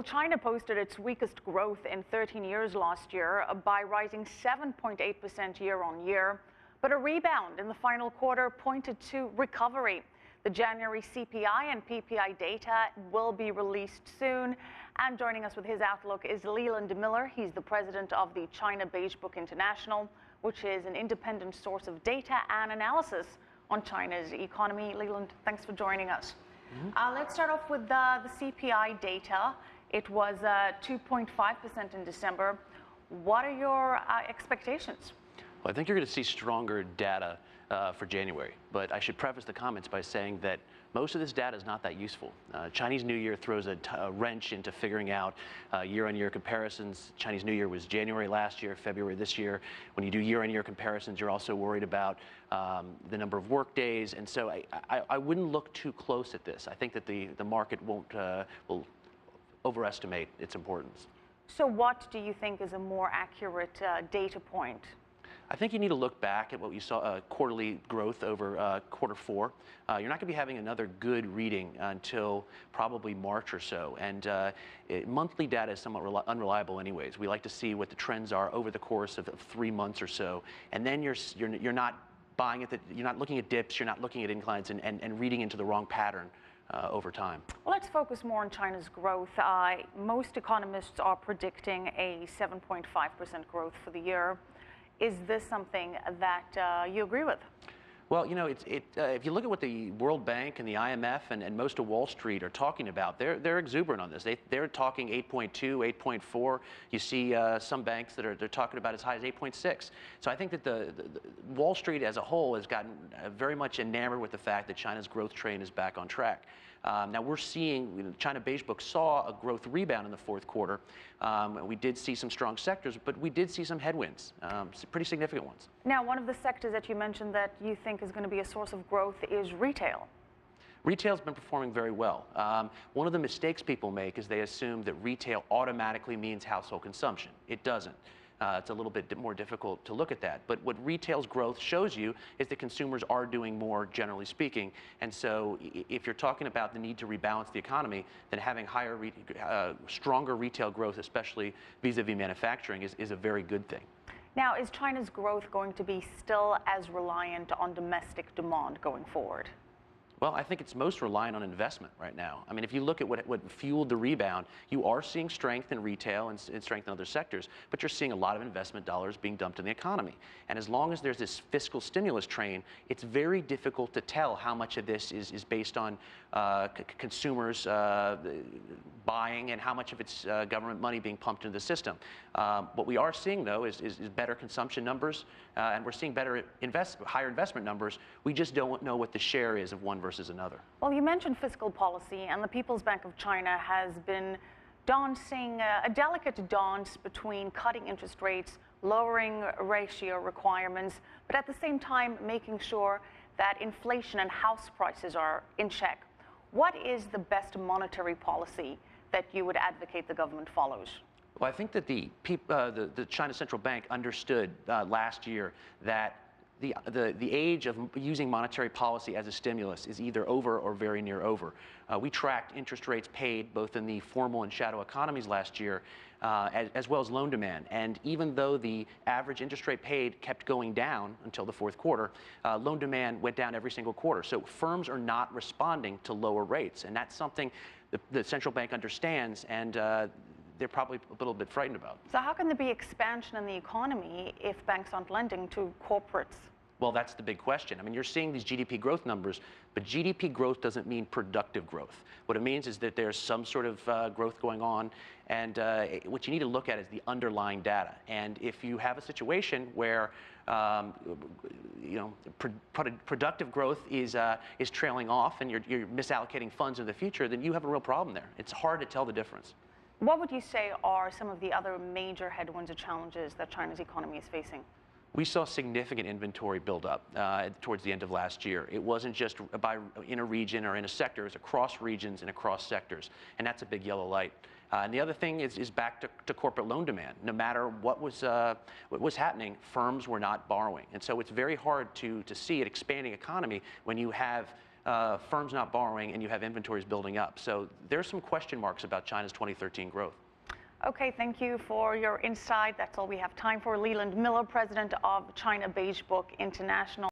China posted its weakest growth in 13 years last year by rising 7.8% year on year. But a rebound in the final quarter pointed to recovery. The January CPI and PPI data will be released soon. And joining us with his outlook is Leland. He's the president of the China Beige Book International, which is an independent source of data and analysis on China's economy. Leland, thanks for joining us. Let's start off with the CPI data. It was 2.5% in December. What are your expectations? Well, I think you're going to see stronger data for January, but I should preface the comments by saying that most of this data is not that useful. Chinese New Year throws a wrench into figuring out year-on-year comparisons. Chinese New Year was January last year, February this year. When you do year-on-year comparisons, you're also worried about the number of work days, and so I wouldn't look too close at this. I think that the market will overestimate its importance. So what do you think is a more accurate data point? I think you need to look back at what you saw quarterly growth over quarter four. You're not going to be having another good reading until probably March or so. And monthly data is somewhat unreliable anyways. We like to see what the trends are over the course of 3 months or so. And then you're not buying it, you're not looking at dips, you're not looking at inclines and reading into the wrong pattern over time. Well, let's focus more on China's growth. Most economists are predicting a 7.5% growth for the year. Is this something that you agree with? Well, you know, if you look at what the World Bank and the IMF and most of Wall Street are talking about, they're exuberant on this. They're talking 8.2, 8.4. You see some banks that they're talking about as high as 8.6. So I think that the Wall Street as a whole has gotten very much enamored with the fact that China's growth train is back on track. Now we're seeing, China Beige Book saw a growth rebound in the fourth quarter. We did see some strong sectors, but we did see some headwinds, some pretty significant ones. Now, one of the sectors that you mentioned that you think is going to be a source of growth is retail. Retail's been performing very well. One of the mistakes people make is they assume that retail automatically means household consumption. It doesn't. It's a little bit more difficult to look at that. But what retail's growth shows you is that consumers are doing more, generally speaking. And so if you're talking about the need to rebalance the economy, then having stronger retail growth, especially vis-a-vis manufacturing, is a very good thing. Now, is China's growth going to be still as reliant on domestic demand going forward? Well, I think it's most reliant on investment right now. I mean, if you look at what fueled the rebound, you are seeing strength in retail and strength in other sectors, but you're seeing a lot of investment dollars being dumped in the economy. And as long as there's this fiscal stimulus train, it's very difficult to tell how much of this is based on consumers buying and how much of it's government money being pumped into the system. What we are seeing, though, is better consumption numbers, and we're seeing higher investment numbers. We just don't know what the share is of one versus another. Well, you mentioned fiscal policy, and the People's Bank of China has been dancing a delicate dance between cutting interest rates, lowering ratio requirements, but at the same time making sure that inflation and house prices are in check. What is the best monetary policy that you would advocate the government follows? Well, I think that the China Central Bank understood last year that the age of using monetary policy as a stimulus is either over or very near over. We tracked interest rates paid both in the formal and shadow economies last year, as well as loan demand. And even though the average interest rate paid kept going down until the fourth quarter, loan demand went down every single quarter. So firms are not responding to lower rates. And that's something the central bank understands, and they're probably a little bit frightened about. So how can there be expansion in the economy if banks aren't lending to corporates? Well, that's the big question. I mean, you're seeing these GDP growth numbers, but GDP growth doesn't mean productive growth. What it means is that there's some sort of growth going on, and what you need to look at is the underlying data. And if you have a situation where productive growth is trailing off, and you're misallocating funds in the future, then you have a real problem there. It's hard to tell the difference. What would you say are some of the other major headwinds or challenges that China's economy is facing? We saw significant inventory buildup towards the end of last year. It wasn't just in a region or in a sector, it was across regions and across sectors, and that's a big yellow light. And the other thing is back to corporate loan demand. No matter what was happening, firms were not borrowing. And so it's very hard to see an expanding economy when you have firms not borrowing, and you have inventories building up. So there's some question marks about China's 2013 growth. Okay, thank you for your insight. That's all we have time for. Leland Miller, president of China Beige Book International.